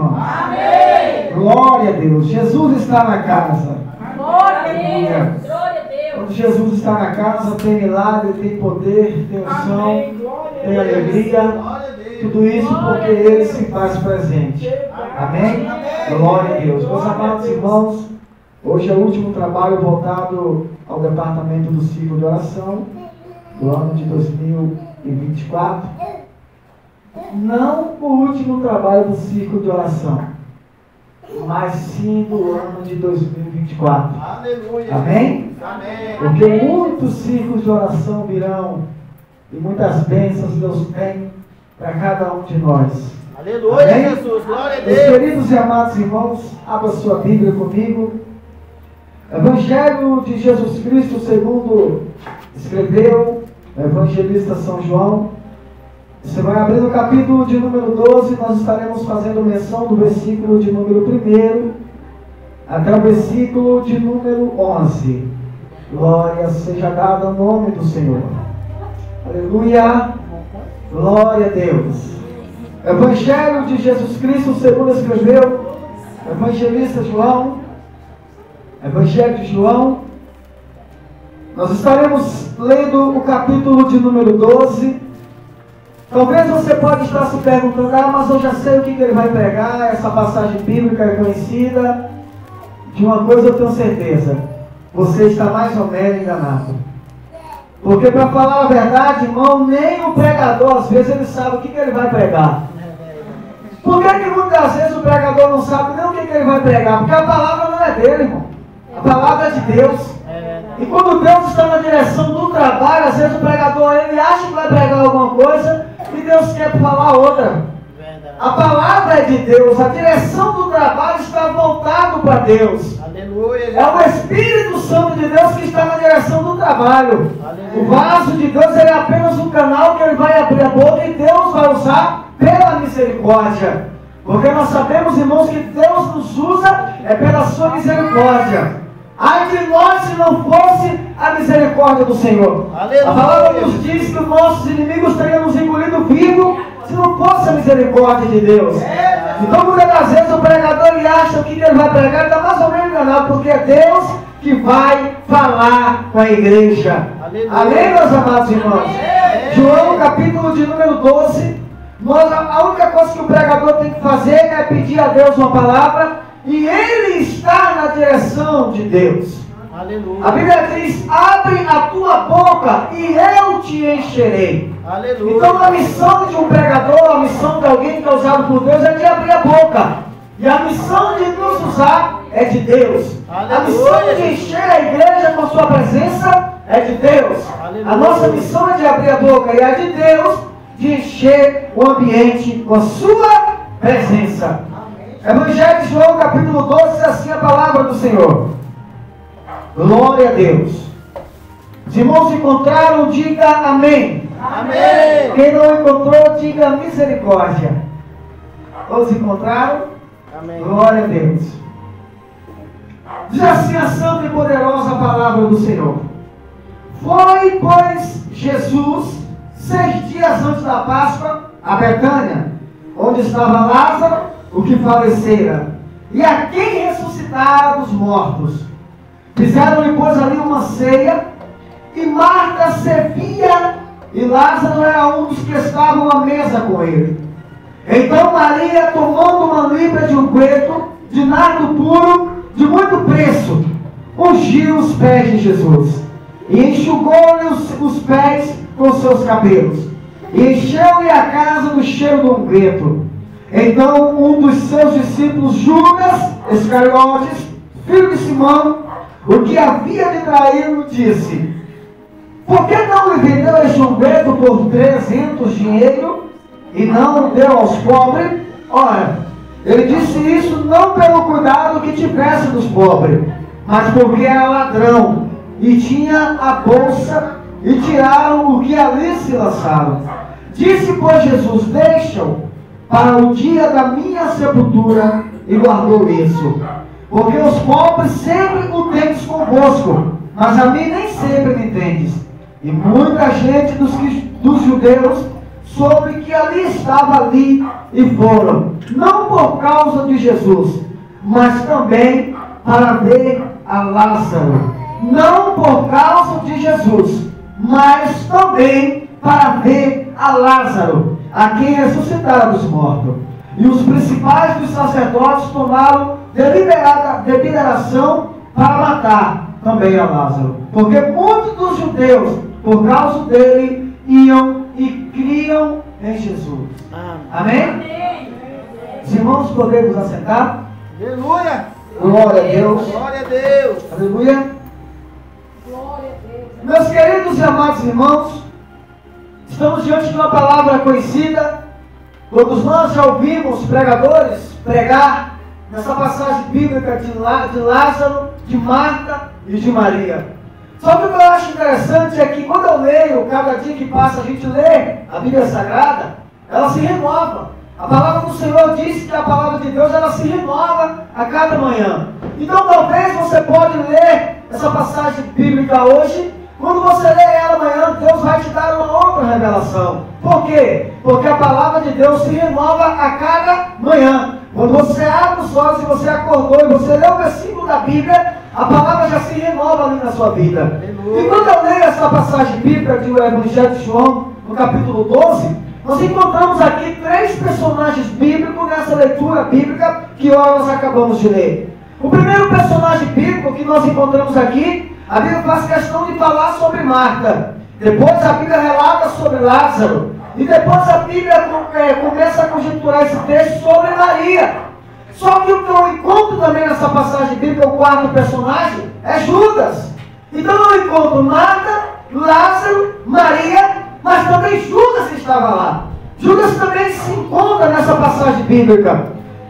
irmãos? Amém. Glória a Deus. Jesus está na casa. Glória a Deus. Glória a Deus. Quando Jesus está na casa, tem milagre, tem poder, tem unção, tem alegria. Tudo isso porque Ele se faz presente. Amém? Glória a Deus. Meus amados irmãos, hoje é o último trabalho voltado ao departamento do ciclo de oração do ano de 2024. Não o último trabalho do ciclo de oração, mas sim do ano de 2024. Aleluia. Amém? Amém. Porque muitos ciclos de oração virão e muitas bênçãos Deus tem para cada um de nós. Aleluia, Amém? Jesus. Glória a Meus Deus. queridos e amados irmãos, abra sua Bíblia comigo. Evangelho de Jesus Cristo segundo escreveu o evangelista São João. Você vai abrir no capítulo de número 12, nós estaremos fazendo menção do versículo de número 1 até o versículo de número 11. Glória seja dada ao nome do Senhor. Aleluia. Glória a Deus. Evangelho de Jesus Cristo segundo escreveu o evangelista João. Evangelho de João. Nós estaremos lendo o capítulo de número 12. Talvez você pode estar se perguntando, mas eu já sei o que ele vai pregar, essa passagem bíblica é conhecida. De uma coisa eu tenho certeza, você está mais ou menos enganado. Porque para falar a verdade, irmão, nem o pregador às vezes ele sabe o que ele vai pregar. Por que muitas vezes o pregador não sabe nem o que ele vai pregar? Porque a palavra não é dele, irmão. A palavra é de Deus. E quando Deus está na direção do trabalho, às vezes o pregador ele acha que vai pregar alguma coisa e Deus quer falar outra. A palavra é de Deus, a direção do trabalho está voltado para Deus. Aleluia. É o Espírito Santo de Deus que está na direção do trabalho. Aleluia. O vaso de Deus ele é apenas um canal que ele vai abrir a boca e Deus vai usar pela misericórdia. Porque nós sabemos, irmãos, que Deus nos usa é pela sua misericórdia. Ai de nós se não fosse a misericórdia do Senhor. Aleluia. A palavra nos diz que os nossos inimigos teriam nos engolido vivo se não fosse a misericórdia de Deus. Então muitas das vezes o pregador ele acha que ele vai pregar, ele está mais ou menos enganado, porque é Deus que vai falar com a igreja. Aleluia. Amém, meus amados irmãos? João capítulo de número 12. A única coisa que o pregador tem que fazer é pedir a Deus uma palavra. E ele está na direção de Deus. Aleluia. A Bíblia diz: abre a tua boca e eu te encherei. Aleluia. Então a missão de um pregador, a missão de alguém que é usado por Deus é de abrir a boca. E a missão de nos usar é de Deus. Aleluia. A missão de encher a igreja com a sua presença é de Deus. Aleluia. A nossa missão é de abrir a boca e é de Deus de encher o ambiente com a sua presença. Evangelho de João, capítulo 12, diz assim a palavra do Senhor. Glória a Deus. Os irmãos encontraram, diga amém. Amém. Quem não encontrou, diga misericórdia. Todos encontraram? Amém. Glória a Deus. Diz assim a santa e poderosa palavra do Senhor. Foi, pois, Jesus, 6 dias antes da Páscoa, a Betânia, onde estava Lázaro, o que falecera, e a quem ressuscitara dos mortos. Fizeram-lhe, pois, ali uma ceia, e Marta servia, e Lázaro era um dos que estavam à mesa com ele. Então Maria, tomando uma libra de unguento, de nardo puro, de muito preço, ungiu os pés de Jesus, e enxugou-lhe os pés com seus cabelos, e encheu-lhe a casa do cheiro do unguento. Então um dos seus discípulos, Judas Iscariotes, filho de Simão, o que havia de traí-lo, disse: por que não lhe vendeu este unguento por 300 dinheiro e não o deu aos pobres? Ora, ele disse isso não pelo cuidado que tivesse dos pobres, mas porque era ladrão e tinha a bolsa, e tiraram o que ali se lançaram. Disse, pois, Jesus: deixa-o para o dia da minha sepultura, e guardou isso. Porque os pobres sempre o tendes convosco, mas a mim nem sempre me tendes. E muita gente dos judeus sobre que ali estava ali e foram, não por causa de Jesus, mas também para ver a Lázaro. Não por causa de Jesus, mas também para ver a Lázaro, a quem ressuscitaram dos mortos. E os principais dos sacerdotes tomaram deliberação para matar também a Lázaro, porque muitos dos judeus, por causa dele, iam e criam em Jesus. Amém? Os irmãos, podemos assentar? Aleluia. Glória a Deus. Glória a Deus. Aleluia. Glória a Deus. Meus queridos e amados irmãos, estamos diante de uma palavra conhecida. Todos nós já ouvimos pregadores pregar nessa passagem bíblica de Lázaro, de Marta e de Maria. Só que o que eu acho interessante é que quando eu leio, cada dia que passa a gente lê a Bíblia Sagrada, ela se renova. A palavra do Senhor diz que a palavra de Deus ela se renova a cada manhã. Então talvez você pode ler essa passagem bíblica hoje. Quando você lê ela amanhã, Deus vai te dar uma outra revelação. Por quê? Porque a palavra de Deus se renova a cada manhã. Quando você abre os olhos e você acordou e você lê o versículo da Bíblia, a palavra já se renova ali na sua vida. E quando eu leio essa passagem bíblica do Evangelho de João, no capítulo 12, nós encontramos aqui 3 personagens bíblicos nessa leitura bíblica que nós acabamos de ler. O primeiro personagem bíblico que nós encontramos aqui, a Bíblia faz questão de falar sobre Marta. Depois a Bíblia relata sobre Lázaro. E depois a Bíblia começa a conjecturar esse texto sobre Maria. Só que o que eu encontro também nessa passagem bíblica, o quarto personagem, é Judas. Então eu encontro Marta, Lázaro, Maria, mas também Judas estava lá. Judas também se encontra nessa passagem bíblica.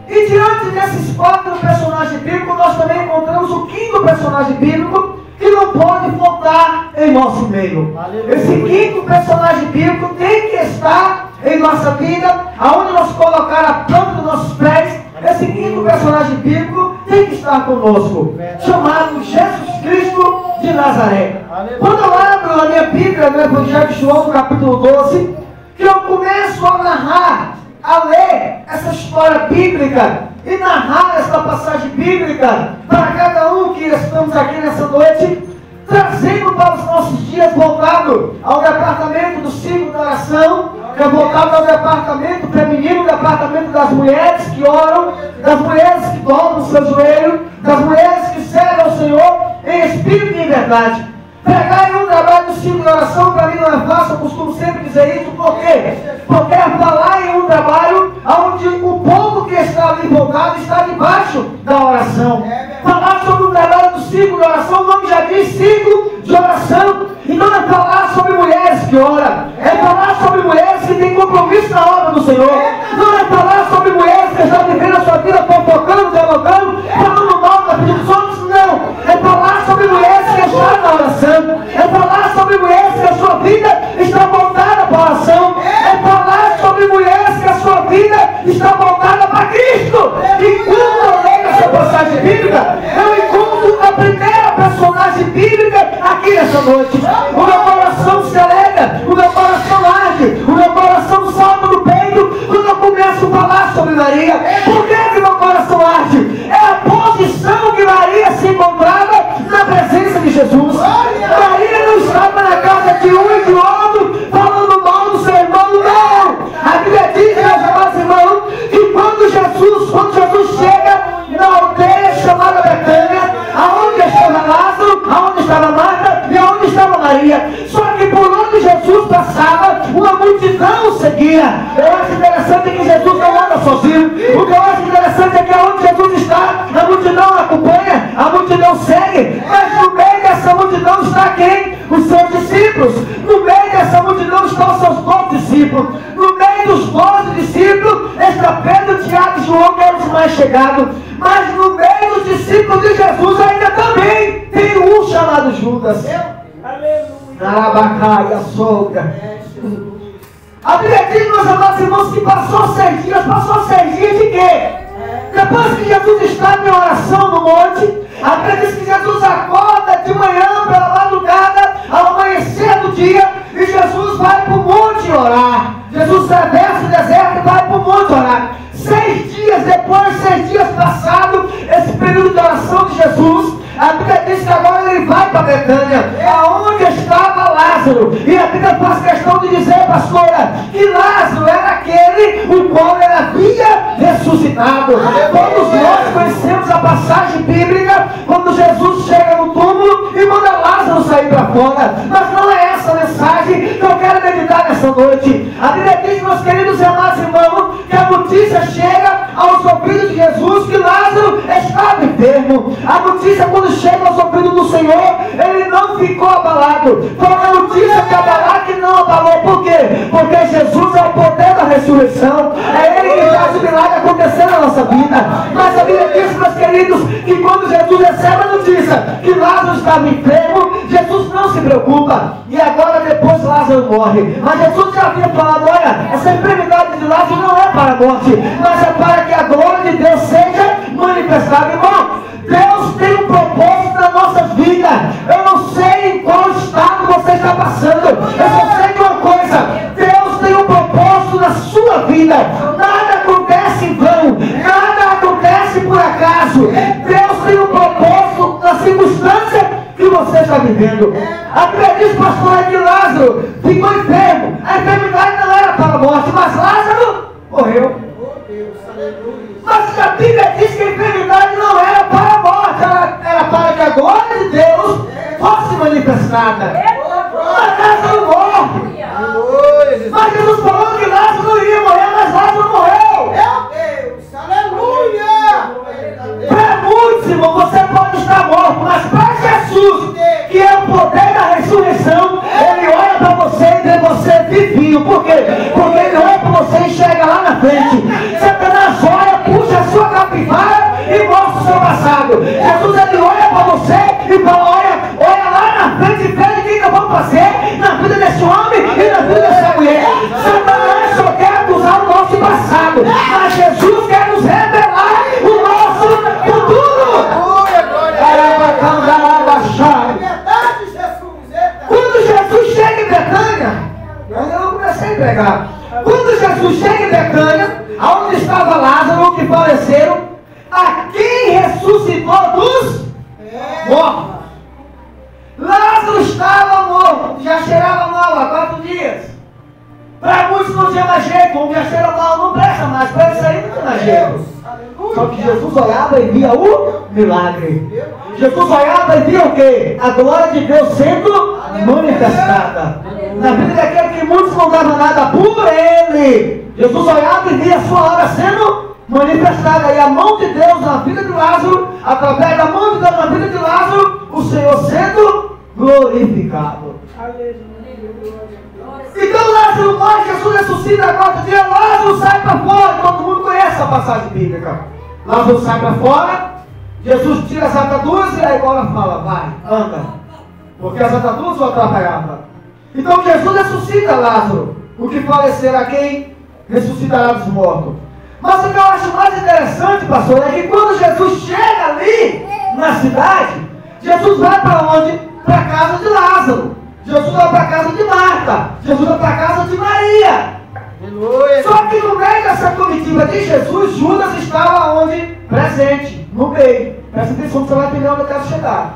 E diante desses 4 personagens bíblicos, nós também encontramos o 5º personagem bíblico, que não pode faltar em nosso meio. Aleluia. Esse 5º personagem bíblico tem que estar em nossa vida, aonde nós colocar a planta dos nossos pés. Esse 5º personagem bíblico tem que estar conosco, chamado Jesus Cristo de Nazaré. Aleluia. Quando eu abro a minha Bíblia no Evangelho de João, no capítulo 12, que eu começo a narrar, a ler essa história bíblica e narrar essa passagem bíblica para cada um que estamos aqui nessa noite, trazendo para os nossos dias, voltado ao departamento do ciclo da oração, que é voltado ao departamento feminino, departamento das mulheres que oram, das mulheres que dobram o seu joelho, das mulheres que servem ao Senhor em espírito e em verdade. Pregar em um trabalho do ciclo de oração para mim não é fácil, eu costumo sempre dizer isso. Por quê? Porque é falar em um trabalho onde o povo que está ali voltado está debaixo da oração. Falar sobre o trabalho do ciclo de oração, o nome já diz ciclo de oração. Então é falar sobre mulheres que oram, é falar sobre mulheres que têm compromisso na obra do Senhor. Não é falar sobre mulheres que estão vivendo a sua vida fofocando, dialogando, falando mal da vida dos outros, não. É falar sobre mulheres que estão na oração. É falar sobre mulheres que a sua vida está voltada para a oração. É falar sobre mulheres que a sua vida está voltada para Cristo. E quando eu leio essa passagem bíblica, eu encontro a primeira personagem bíblica aqui nessa noite. O meu coração se alegra, o meu coração arde, o meu coração salta no peito quando eu começo a falar sobre Maria. Por que meu coração arde? É a posição que Maria se encontrava na presença de Jesus. Maria não estava na casa de um e de outro falando mal do seu irmão, não. A Bíblia diz, meus amados irmãos, que quando Jesus chega na aldeia chamada Betânia, aonde estava Lázaro, aonde estava Marta e aonde estava Maria. Só que por onde Jesus passava, uma multidão o seguia. Eu acho interessante que Jesus não anda sozinho. O que eu acho interessante é que aonde Jesus está, a multidão acompanha, a multidão segue. Mas no meio dessa multidão está quem? Os seus discípulos. No meio dessa multidão estão os seus 12 discípulos. No meio dos 12 discípulos está Pedro, Tiago e João, que eram os mais chegados. Mas no meio dos discípulos de Jesus ainda também tem um chamado Judas. Aleluia. Sogra. A Bíblia diz, meus amados irmãos, que passou 6 dias. Passou 6 dias de quê? Depois que Jesus estava em oração no monte, a Bíblia diz que Jesus acorda de manhã pela madrugada, ao amanhecer do dia, e Jesus vai para o monte orar. Jesus atravessa o deserto e vai para o monte orar. 6 dias depois, 6 dias passados, esse período de oração de Jesus, a Bíblia diz que agora ele vai para Betânia, aonde estava Lázaro. E a Bíblia faz questão de dizer, pastora, que Lázaro era aquele o qual ele havia ressuscitado. Todos nós conhecemos a passagem bíblica quando Jesus chega no túmulo e manda Lázaro sair para fora. Mas não é essa a mensagem que eu quero meditar nessa noite. A Bíblia diz, meus queridos e amados irmãos, que a notícia chega aos ouvidos de Jesus que Lázaro estava enfermo. A notícia, quando chega aos ouvidos do Senhor, ele não ficou abalado. Foi uma notícia que abalar que não abalou. Por quê? Porque Jesus é o poder da ressurreição. É Ele que faz o milagre acontecer na nossa vida. Mas a Bíblia diz, meus queridos, que quando Jesus recebe a notícia que Lázaro estava enfermo, Jesus não se preocupa. E agora depois Lázaro morre. Mas Jesus já havia falado, olha, essa enfermidade de Lázaro não é para a morte, mas é para que a glória de Deus seja manifestada. Irmão, Deus tem um propósito na nossa vida. Eu não sei em qual estado você está passando. Eu só sei de uma coisa: Deus tem um propósito na sua vida. Nada acontece em vão. Nada acontece por acaso. Deus tem um propósito na circunstância que você está vivendo. A Bíblia diz, pastor, que Lázaro ficou enfermo. A enfermidade não era para a morte, mas Lázaro morreu. Mas a Bíblia diz que a enfermidade não era para a morte, era para que a glória de Deus fosse manifestada. Mas Lázaro morre. Mas Jesus falou que Lázaro não iria morrer, mas Lázaro morreu. Meu Deus, aleluia! Para muitos, irmão, você pode estar morto, mas para Jesus, que é o poder da ressurreição, Ele olha para você e vê você vivinho. Por quê? Porque Ele olha para você e chega lá na frente. Satanás olha, puxa a sua capivara e mostra o seu passado. Jesus, Ele olha para você e fala, olha lá na frente e veja o que eu vou fazer na vida desse homem e na vida dessa mulher. Satanás só quer acusar o nosso passado, mas Jesus quer nos revelar o nosso futuro. Quando Jesus chega em Betânia, eu ainda não comecei a pregar. Quando Jesus chega em Betânia, onde estava Lázaro, que faleceram, a quem ressuscitou dos mortos. Lázaro estava morto, já cheirava mal há 4 dias. Para muitos não tinha mais jeito, como já cheira mal não presta mais, para isso aí não tinha mais jeito. Só que Jesus olhava e via o milagre. Jesus olhava e via o quê? A glória de Deus sendo manifestada. Na vida daquele que muitos não davam nada por ele. Jesus olhava e via a sua obra sendo manifestada. E a mão de Deus na vida de Lázaro, através da mão de Deus na vida de Lázaro, o Senhor sendo glorificado. Então Lázaro morre, Jesus ressuscita a 4 dias, Lázaro sai para fora. Todo mundo conhece a passagem bíblica. Lázaro sai para fora, Jesus tira as ataduras e aí agora fala, vai, anda. Porque as ataduras o atrapalhavam. Então Jesus ressuscita Lázaro, o que falecer a quem ressuscitará dos mortos. Mas o que eu acho mais interessante, pastor, é que quando Jesus chega ali na cidade, Jesus vai para onde? Para a casa de Lázaro. Jesus vai para a casa de Marta. Jesus vai para a casa de Maria. Aleluia. Só que no meio dessa comitiva de Jesus, Judas estava onde? Presente, no meio. Presta atenção que você vai entender onde eu quero chegar.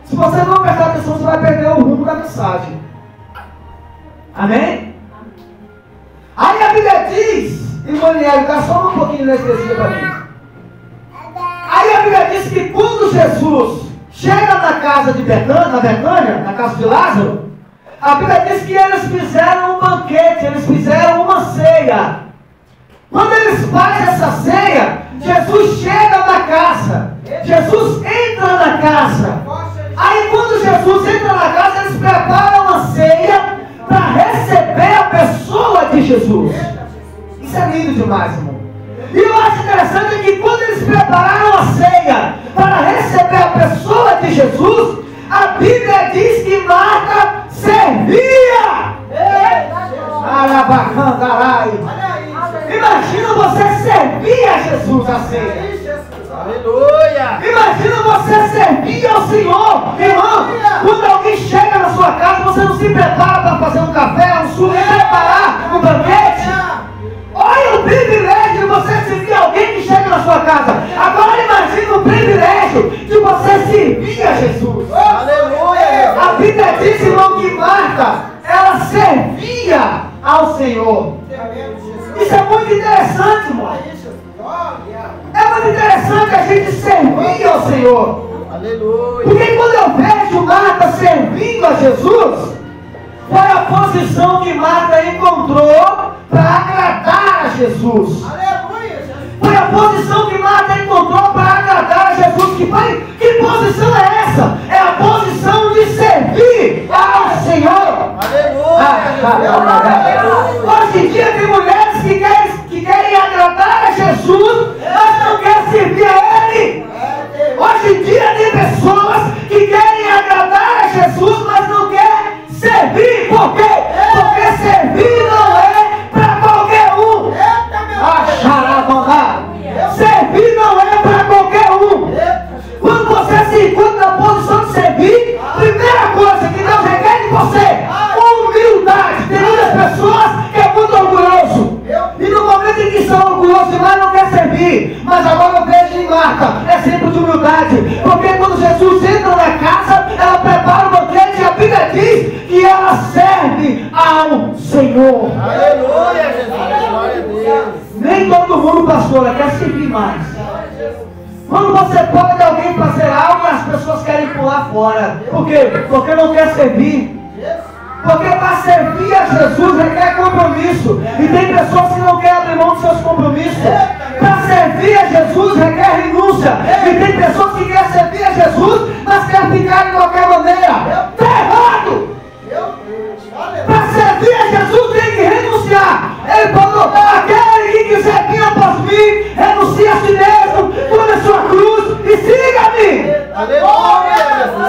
Se você não prestar atenção, você vai perder o rumo da mensagem. Amém? Aí a Bíblia diz, irmão Niel, dá só um pouquinho de anestesia para mim. Aí a Bíblia diz que quando Jesus chega na casa de Betânia, na casa de Lázaro, a Bíblia diz que eles fizeram um banquete, eles fizeram uma ceia. Quando eles fazem essa ceia, Jesus chega na casa, Jesus entra na casa. Aí quando Jesus entra na casa, eles preparam uma ceia para receber a pessoa de Jesus. Isso é lindo demais, irmão. E eu acho interessante que quando eles prepararam a ceia para receber a pessoa de Jesus, a Bíblia diz que Marta servia. Arabacandarai. Imagina você servir a Jesus a ceia. Aleluia. Imagina você servir ao Senhor. Irmão, quando alguém chega na sua casa, você não se prepara para fazer um café, um suco, preparar um banquete. privilégio de você servir a Jesus. Aleluia. A Bíblia diz, irmão, que Marta, ela servia ao Senhor. Isso é muito interessante, irmão. É muito interessante a gente servir ao Senhor. Aleluia. Porque quando eu vejo Marta servindo a Jesus, foi a posição que Marta encontrou para agradar a Jesus. Foi a posição que Marta encontrou para agradar a Jesus. Que posição é essa? É a posição de servir ao Senhor. Hoje em dia tem mulheres que querem agradar a Jesus, mas não querem servir a Ele. Hoje em dia tem pessoas que querem agradar a Jesus, mas não querem servir. Por quê? Porque servir não é para qualquer um. Servir não é para qualquer um. Quando você se encontra na posição de servir, primeira coisa que Deus requer de você, humildade. Tem muitas pessoas que é muito orgulhoso. E no momento em que são orgulhosos demais, não quer servir. Mas agora eu vejo em Marta exemplo de humildade. Porque quando Jesus entra na casa, ela prepara o banquete e a Bíblia diz que ela serve ao Senhor. Aleluia, Jesus. Glória a Deus. Nem todo mundo, pastora, quer servir mais. Quando você pode alguém fazer algo, as pessoas querem pular fora. Por quê? Porque não quer servir. Porque para servir a Jesus requer compromisso. E tem pessoas que não querem abrir mão dos seus compromissos. Para servir a Jesus requer renúncia. E tem pessoas que querem servir a Jesus, mas querem ficar de qualquer maneira. Está errado! Para servir a Jesus tem que renunciar. Ele falou, aquele que quiser vir após mim, renuncie a si mesmo, tome a sua cruz e siga-me.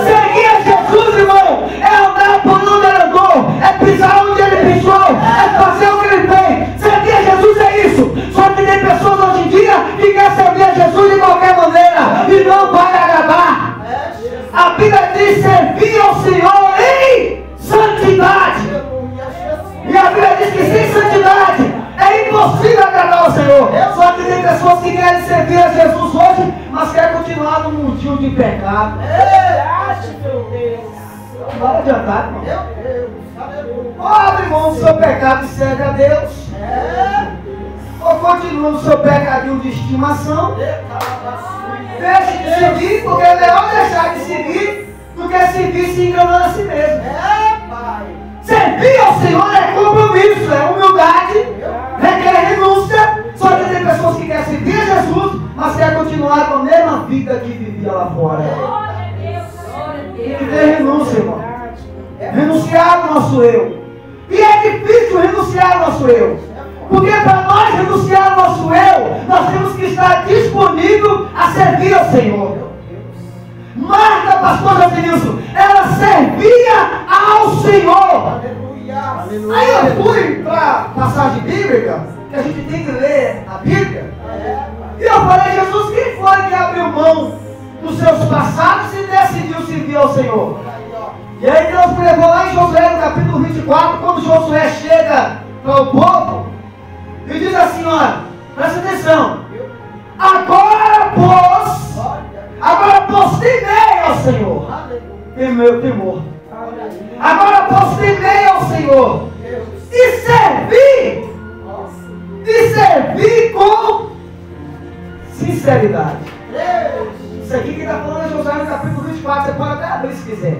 Seguir a Jesus, irmão, é andar por onde ele andou, é pisar onde ele pisou, é fazer o que ele fez. Servir a Jesus é isso. Só que tem pessoas hoje em dia que querem servir a Jesus de qualquer maneira e não vai agradar. A Bíblia diz servir ao Senhor em santidade. E a Bíblia diz que sem santidade é impossível agradar ao Senhor. Só que tem pessoas que querem servir a Jesus hoje, mas querem continuar no mundinho de pecado. Não vai adiantar, irmão. Ou abre mão do seu pecado e serve a Deus. Ou continua no seu pecadinho de estimação. Deixe de seguir, porque é melhor deixar de seguir do que seguir se enganando a si mesmo. Servir ao Senhor é compromisso, é humildade, requer renúncia. Só que tem pessoas que querem servir a Jesus, mas querem continuar com a mesma vida que vivia lá fora. Tem que ter renúncia, irmão. Renunciar ao nosso eu. E é difícil renunciar ao nosso eu. Porque para nós renunciar ao nosso eu, nós temos que estar disponível a servir ao Senhor. Marta, pastor Josenilson, ela servia ao Senhor. Aí eu fui para a passagem bíblica, que a gente tem que ler a Bíblia. E eu falei, Jesus, quem foi que abriu mão dos seus passados e decidiu servir ao Senhor? E aí Deus me levou lá em Josué, no capítulo 24, quando Josué chega para o povo, e diz assim, olha, presta atenção. Agora, pois, temei ao Senhor. Temor. Agora, pois, temei ao Senhor. E servi com sinceridade. Isso aqui que está falando é Josué no capítulo 24. Você pode até abrir se quiser.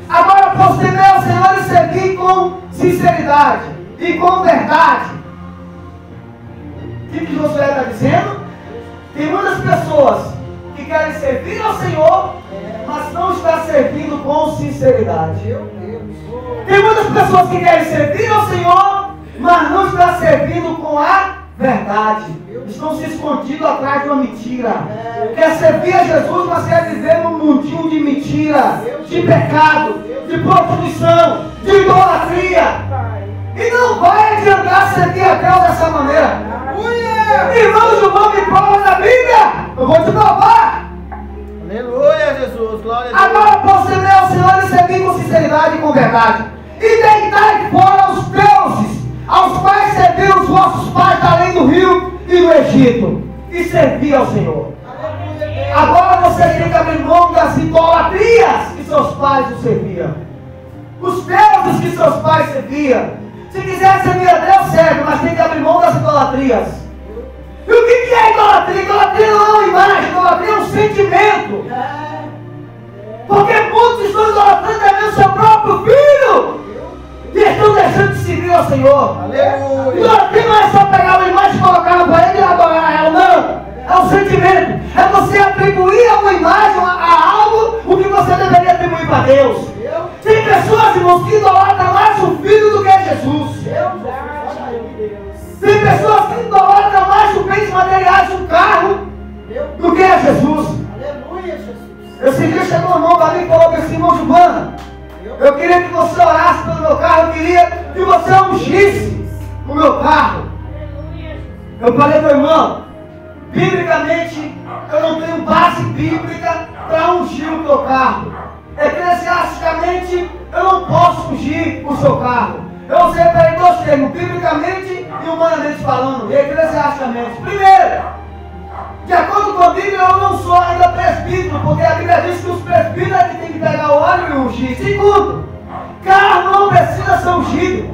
Agora, pois, temei ao Senhor e servi com sinceridade e com verdade. O que Josué está dizendo? Tem muitas pessoas que querem servir ao Senhor, mas não está servindo com sinceridade. Tem muitas pessoas que querem servir ao Senhor, mas não está servindo com a verdade. Estão se escondidos atrás de uma mentira. Quer servir a Jesus, mas quer viver num mundinho de mentira, de pecado, de prostituição, de idolatria. E não vai adiantar servir a Deus dessa maneira. Irmão, João me prova na Bíblia. Eu vou te provar. Aleluia, Jesus. Glória a Deus. Agora posso servir ao Senhor e servir com sinceridade e com verdade. E deitai fora os deuses, aos quais serviram os vossos pais além do rio e do Egito. E servir ao Senhor. Agora você tem que abrir mão das idolatrias que seus pais o serviam. Os deuses que seus pais serviam. Se quiser servir a Deus, serve, mas tem que abrir mão das idolatrias. E o que é idolatria? Idolatria não é uma imagem, idolatria é um sentimento. Porque muitos estão idolatrando também o seu próprio filho. E estão deixando de servir ao Senhor. Aleluia. Idolatria não é só pegar uma imagem, colocar na parede e adorar ela, não. É um sentimento. É você atribuir a uma imagem, a algo, o que você deveria atribuir para Deus. Tem pessoas, irmãos, que idolatram mais o Filho do que Jesus. Tem pessoas que idolatram mais os bens materiais, o carro, do que a Jesus. Aleluia, Jesus. Esse dia chegou um irmão para mim e falou assim: irmão Giovana, eu queria que você orasse pelo meu carro, eu queria que você ungisse o meu carro. Eu falei, meu irmão, biblicamente, eu não tenho base bíblica para ungir o meu carro. Eclesiasticamente, eu não posso ungir o seu carro. Eu usei para ele dois termos, biblicamente e humanamente falando, e eclesiasticamente. Primeiro, de acordo com a Bíblia, eu não sou ainda presbítero, porque a Bíblia diz que os presbíteros é que tem que pegar o óleo e ungir. Segundo, carro não precisa ser ungido.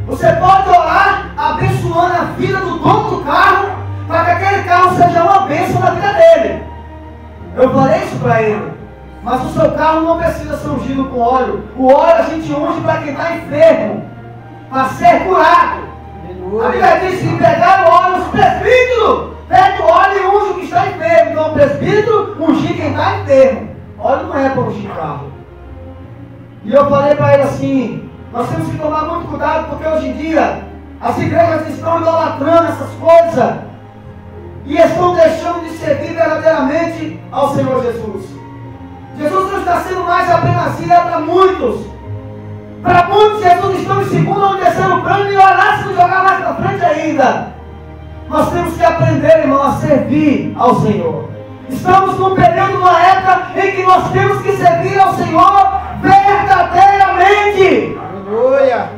Você pode orar abençoando a vida do dono do carro, para que aquele carro seja uma bênção na vida dele. Eu falei isso para ele. Mas o seu carro não precisa ser ungido com óleo. O óleo a gente unge para quem está enfermo, para ser curado. A Bíblia diz que pegar o óleo, os presbíteros, pega o óleo e unge o que está enfermo. Então o presbítero ungir quem está enfermo. Óleo não é para ungir carro. E eu falei para ele assim: nós temos que tomar muito cuidado, porque hoje em dia as igrejas estão idolatrando essas coisas e estão deixando de servir verdadeiramente ao Senhor Jesus. Jesus não está sendo mais a primazia para muitos. Para muitos, Jesus está em segundo ou terceiro plano e olhar se não jogar mais para frente ainda. Nós temos que aprender, irmão, a servir ao Senhor. Estamos num período, numa época em que nós temos que servir ao Senhor verdadeiramente. Aleluia.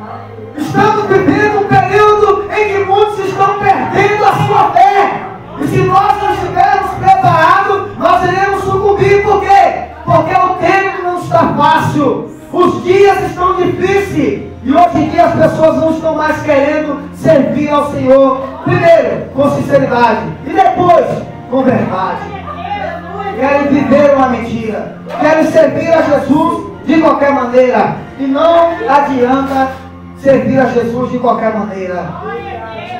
Estamos vivendo um período em que muitos estão perdendo a sua fé. E se nós não estivermos preparados, nós iremos sucumbir. Por quê? Porque o tempo não está fácil. Os dias estão difíceis. E hoje em dia as pessoas não estão mais querendo servir ao Senhor. Primeiro, com sinceridade. E depois, com verdade. Querem viver uma mentira. Querem servir a Jesus de qualquer maneira. E não adianta servir a Jesus de qualquer maneira.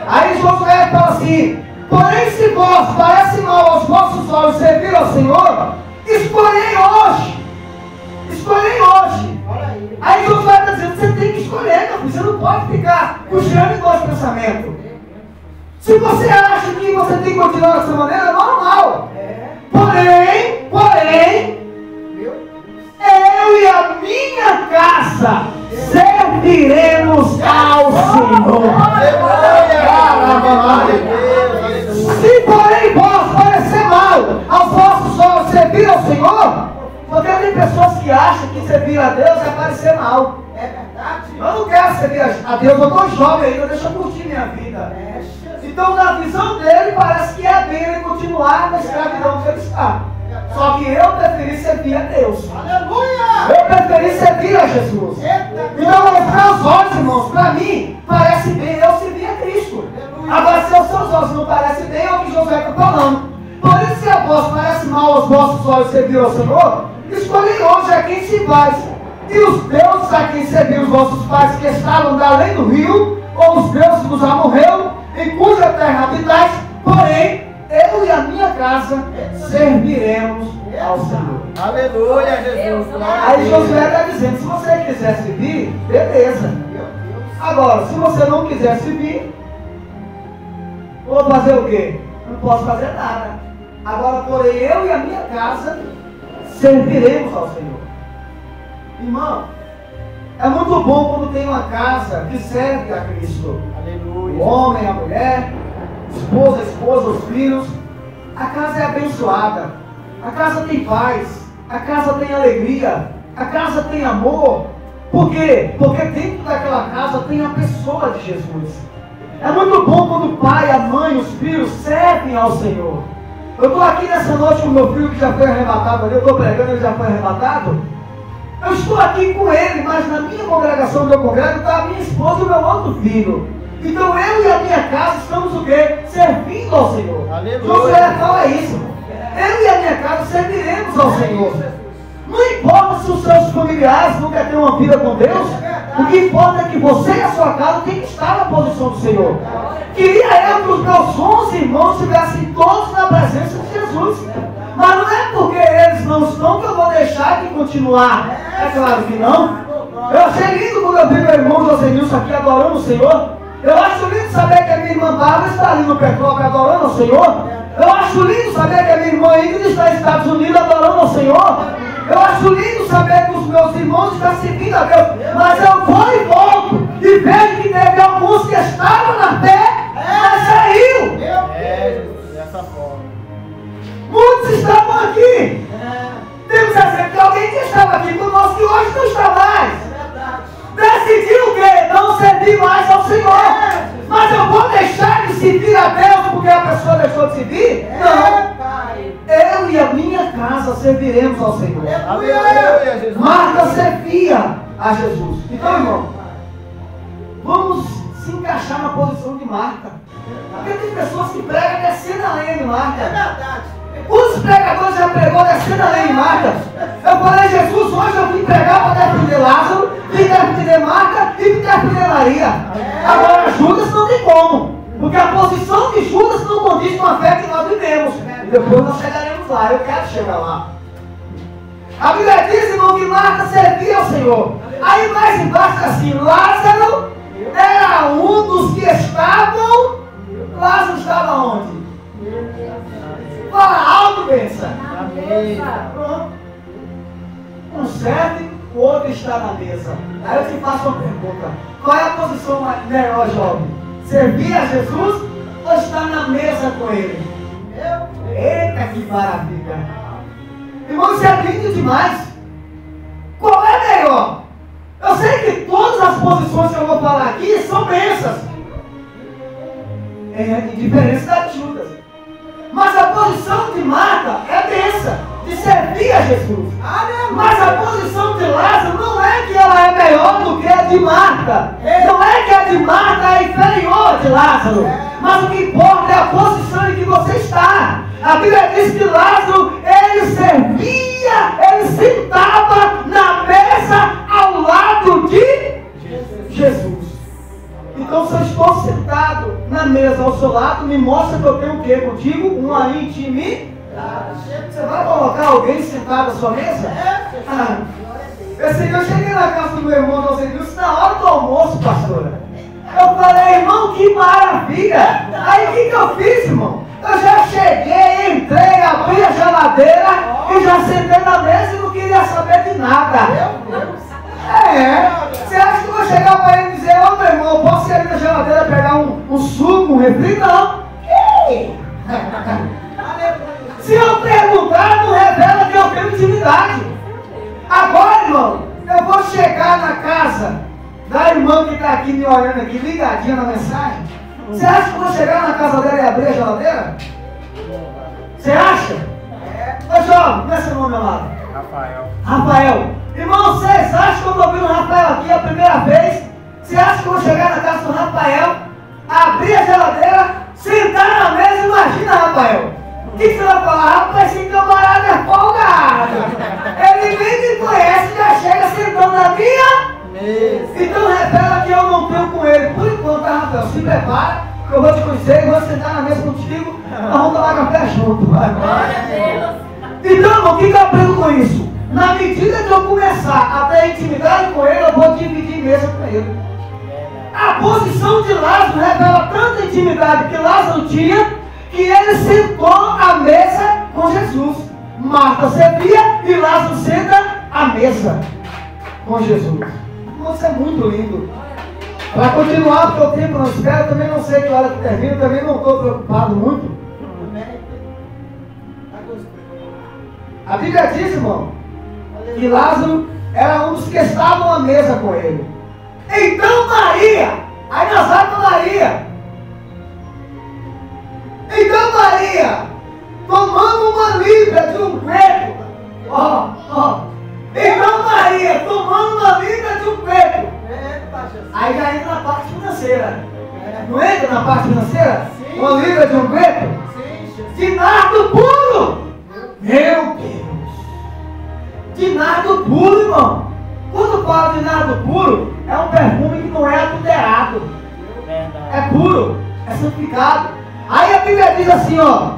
Aí Josué fala assim: porém, se vós parece mal aos vossos olhos servir ao Senhor, escolhei hoje. Escolhei hoje. Aí Josué está dizendo: você tem que escolher, meu filho. Você não pode ficar puxando em dois pensamentos. Se você acha que você tem que continuar dessa maneira, é normal. Porém, eu e a minha casa serviremos ao Senhor. Se porém vós parecer mal aos vossos olhos servir ao Senhor, porque tem pessoas que acham que servir a Deus é parecer mal. É verdade. Eu não quero servir a Deus, eu estou jovem ainda, deixa eu curtir minha vida. Então, na visão dele, parece que é bem ele continuar na escravidão que ele está. Só que eu preferi servir a Deus. Aleluia! Eu preferi servir a Jesus. Então, aos meus olhos, irmãos, para mim, parece bem eu servir a Cristo. Agora, se aos seus olhos não parece bem, é o que Josué está falando. Por isso, se a vós parece mal aos vossos olhos servir ao Senhor, escolhei hoje a quem se faz. E os deuses a quem serviam os vossos pais que estavam da além do rio, ou os deuses dos amorreus, em cuja terra habitais, porém, eu e a minha casa serviremos ao Senhor. Aleluia, Jesus. Aí Josué está dizendo: se você quiser servir, beleza. Agora, se você não quiser servir, vou fazer o quê? Não posso fazer nada. Agora, porém, eu e a minha casa serviremos ao Senhor. Irmão, é muito bom quando tem uma casa que serve a Cristo. Aleluia. O homem, a mulher, esposa, a esposa, os filhos. A casa é abençoada. A casa tem paz. A casa tem alegria. A casa tem amor. Por quê? Porque dentro daquela casa tem a pessoa de Jesus. É muito bom quando o pai, a mãe, os filhos servem ao Senhor. Eu estou aqui nessa noite com o meu filho que já foi arrebatado ali, eu estou pregando, ele já foi arrebatado. Eu estou aqui com ele, mas na minha congregação, no meu congrego, está a minha esposa e o meu outro filho. Então eu e a minha casa estamos o quê? Servindo ao Senhor. Aleluia. Josué fala isso. Eu e a minha casa serviremos ao Senhor. Não importa se os seus familiares não querem ter uma vida com Deus, o que importa é que você e a sua casa tem que estar na posição do Senhor. Queria eu que os meus 11 irmãos estivessem todos na presença de Jesus. Mas não é porque eles não estão que eu vou deixar de continuar. É claro que não. Eu achei lindo quando eu vi meu irmão José Nilson aqui adorando o Senhor. Eu acho lindo saber que a minha irmã Bárbara está ali no Petrópolis adorando o Senhor. Eu acho lindo saber que a minha irmã Ingrid está nos Estados Unidos adorando o Senhor. Eu acho lindo saber que os meus irmãos estão servindo a Deus. Mas eu vou e volto e vejo que teve alguns que estavam na fé, mas saiu. Dessa forma. Muitos estavam aqui. Temos exemplo de alguém que estava aqui conosco que hoje não está mais. Decidiu o quê? Não servir mais ao Senhor. Mas eu vou deixar de servir a Deus porque a pessoa deixou de servir? Não. Eu e a minha casa serviremos ao Senhor. Aleluia, Jesus. Marta servia a Jesus. Então, irmão, vamos se encaixar na posição de Marta. Porque tem pessoas que pregam descendo a lenha de Marta. Os pregadores já pregou descendo a lenha de Marta. Eu falei, Jesus, hoje eu vim pregar para defender Lázaro, vim defender Marta e vim defender Maria. Agora Judas não tem como. Porque a posição de Judas não condiz com a fé que nós vivemos. E depois nós chegaremos lá. Eu quero chegar lá. A Bíblia diz, irmão, que Marta servia ao Senhor. Aí mais embaixo assim, Lázaro era um dos que estavam. Lázaro estava onde? Fala alto, pensa. Pronto. Um serve, o outro está na mesa. Aí eu te faço uma pergunta. Qual é a posição melhor, jovem? Servir a Jesus ou estar na mesa com Ele? Eita, que maravilha! Irmão, isso é lindo demais. Qual é melhor? Eu sei que todas as posições que eu vou falar aqui são bênçãos. Em diferença da de Judas. Mas a posição de Marta é bênção, de servir a Jesus. Mas a posição de Lázaro não é que ela é melhor do que a de Marta. Não é que a de Marta é inferior de Lázaro. Mas o que importa é a posição em que você está. A Bíblia diz que Lázaro, ele servia, ele sentava na mesa ao lado de Jesus. Então, se eu estou sentado na mesa ao seu lado, me mostra que eu tenho o quê contigo? Uma intimidade. Você vai colocar alguém sentado à sua mesa? Eu cheguei na casa do meu irmão José Nilson na hora do almoço, pastora. Eu falei, irmão, que maravilha! Aí o que eu fiz, irmão? Eu já cheguei, entrei, abri a geladeira e já sentei na mesa e não queria saber de nada. Você acha que eu vou chegar para ele e dizer, ô meu irmão, posso ir ali na geladeira pegar um suco, um refri? Não. Se eu perguntar, não revela que eu tenho intimidade. Agora, irmão, eu vou chegar na casa da irmã que está aqui me olhando aqui, ligadinha na mensagem. Você acha que eu vou chegar na casa dela e abrir a geladeira? Você acha? Ô jovem, como é seu nome, meu lado? Rafael. Irmão, vocês acham que eu estou vendo o Rafael aqui a primeira vez? Você acha que eu vou chegar na casa do Rafael, abrir a geladeira, sentar na mesa e imagina, Rafael? O que você vai falar? Rapaz, esse camarada é folgado. Ele nem me conhece e já chega sentando na minha mesa. Então revela que eu não tenho com ele. Por enquanto, tá, Rafael? Se prepara, que eu vou te conhecer e vou sentar na mesa contigo. Nós vamos tomar café junto. Vai. Então, irmão, o que eu aprendo com isso? Na medida que eu começar a ter intimidade com ele, eu vou dividir mesa com ele. A posição de Lázaro revela tanta intimidade que Lázaro tinha, que ele sentou à mesa com Jesus. Marta servia e Lázaro senta à mesa com Jesus. Isso é muito lindo. Para continuar, porque o tempo não espera, eu também não sei que hora que termina, também não estou preocupado muito. A Bíblia diz, irmão, que Lázaro era um dos que estavam à mesa com ele. Então Maria, aí nós vamos para Maria. Então Maria tomou De nardo puro. Meu Deus. De nardo puro, irmão. Quando fala de nardo puro, é um perfume que não é adulterado. É puro, é santificado. Aí a Bíblia diz assim, ó.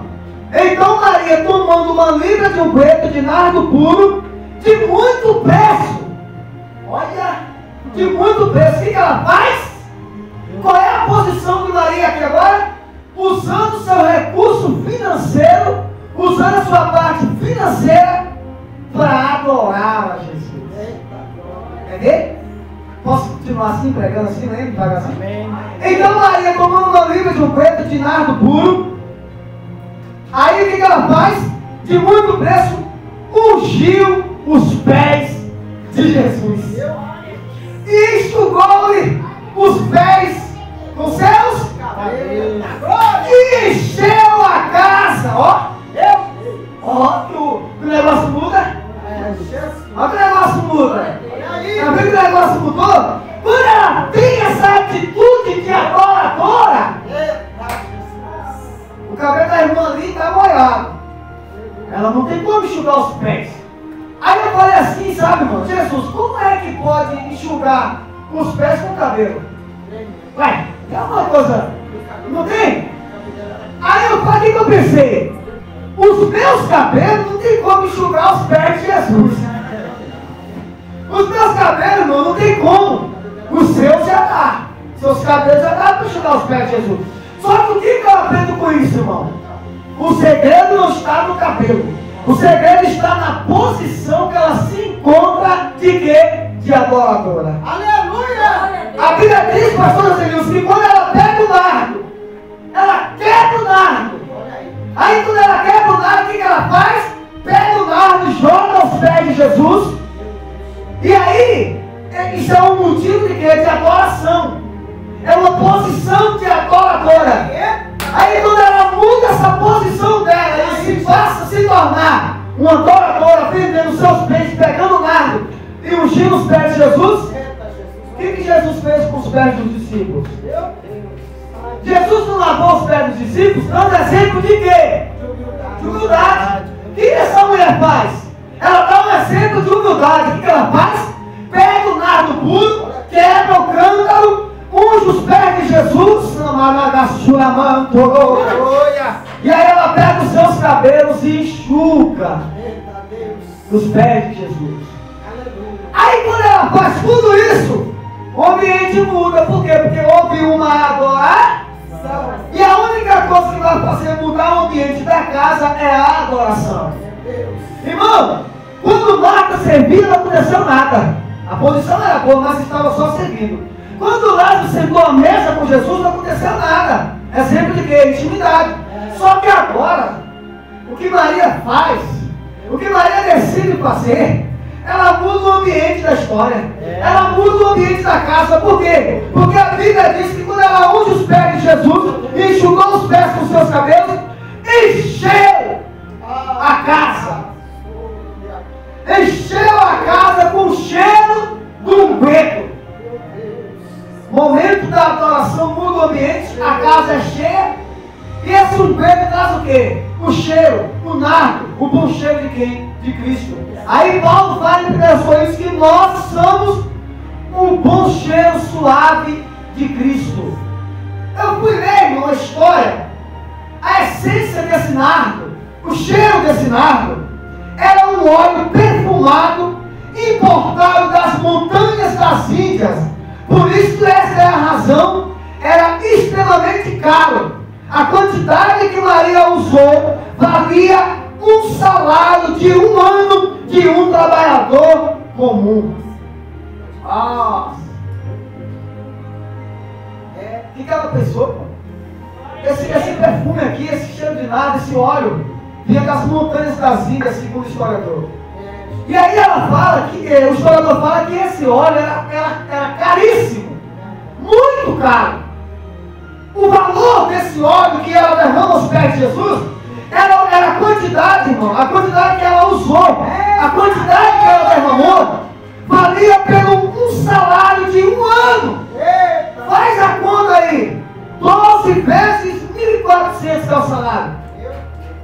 Então Maria, tomando uma libra de unguento de nardo puro, de muito preço. Olha, de muito preço. O que ela faz? Qual é a posição de Maria aqui agora? Usando o seu recurso financeiro, usando a sua parte financeira para adorar a Jesus. Entendeu? Posso continuar assim, pregando assim, né? Devagarzinho? Então Maria, tomando uma libra de unguento de nardo puro, aí o que ela faz? De muito preço, ungiu os pés de Jesus. E enxugou-lhe os pés com seus cabelos. E encheu a casa. Ó, que o negócio muda. Ó, que o negócio muda. Tá vendo que o negócio mudou? Quando ela tem essa atitude de adoradora, o cabelo da irmã ali está molhado. Ela não tem como enxugar os pés. Aí eu falei assim, sabe, irmão? Jesus, como é que pode enxugar os pés com o cabelo? Ué, é uma coisa. Não tem? Aí eu falei, o que eu pensei? Os meus cabelos não tem como enxugar os pés de Jesus. Os meus cabelos, irmão, não tem como. Os seus já dá. Seus cabelos já dá para enxugar os pés de Jesus. Só que o que eu aprendo com isso, irmão? O segredo não está no cabelo. O segredo está na posição que ela se encontra de quê? De adoradora. Aleluia! A Bíblia diz, pastor Angelino, que quando ela pega o nardo, ela quebra o nardo. Aí quando ela quebra o nardo, o que ela faz? Pega o nardo, joga aos pés de Jesus. E aí, isso é um motivo de quê? De adoração. É uma posição de adoradora. Aí quando ela muda essa posição dela e se passa a se tornar uma adoradora, vendendo seus pés, pegando o nardo e ungindo os pés de Jesus, o que Jesus fez com os pés dos discípulos? Jesus não lavou os pés dos discípulos, dando exemplo de quê? De humildade. O que essa mulher faz? Ela dá um exemplo de humildade. O que ela faz? Pega o nardo puro, quebra o cântaro, unge os pés de Jesus, e aí ela pega os seus cabelos e enxuga os pés de Jesus. Aí quando ela faz tudo isso, o ambiente muda. Por quê? Porque houve uma adoração. E a única coisa que vai fazer mudar o ambiente da casa é a adoração. Irmão, quando Marta servia, não aconteceu nada. A posição era boa, mas estava só servindo. Quando Lázaro sentou à mesa com Jesus, não aconteceu nada. Exemplo de quê? Intimidade. Só que agora, o que Maria faz, o que Maria decide fazer, ela muda o ambiente da história. Ela muda o ambiente da casa. Por quê? Porque a Bíblia diz que quando ela unge os pés de Jesus e enxugou os pés com seus cabelos, encheu a casa. Encheu a casa com o cheiro do unguento. Momento da adoração muda o ambiente, a casa é cheia. E esse unguento traz o quê? O cheiro, o nardo, o bom cheiro de quem? De Cristo. Aí Paulo fala em 1 Coríntios que nós somos o bom cheiro suave de Cristo. Eu fui ler, irmão, a história. A essência desse nardo, o cheiro desse nardo, era um óleo perfumado, importado das montanhas das Índias. Por isso, essa é a razão, era extremamente caro. A quantidade que Maria usou valia um salário de um ano de um trabalhador comum. O que ela pensou? Esse perfume aqui, esse cheiro de nada, esse óleo, vinha das montanhas das Índias, segundo o historiador. E aí ela fala que, o historiador fala que esse óleo era caríssimo, muito caro. O valor desse óleo que ela derrama aos pés de Jesus era a quantidade, irmão, a quantidade que ela usou, a quantidade que ela derramou, valia pelo um salário de um ano. Faz a conta aí, 12 vezes 1.400 que é o salário.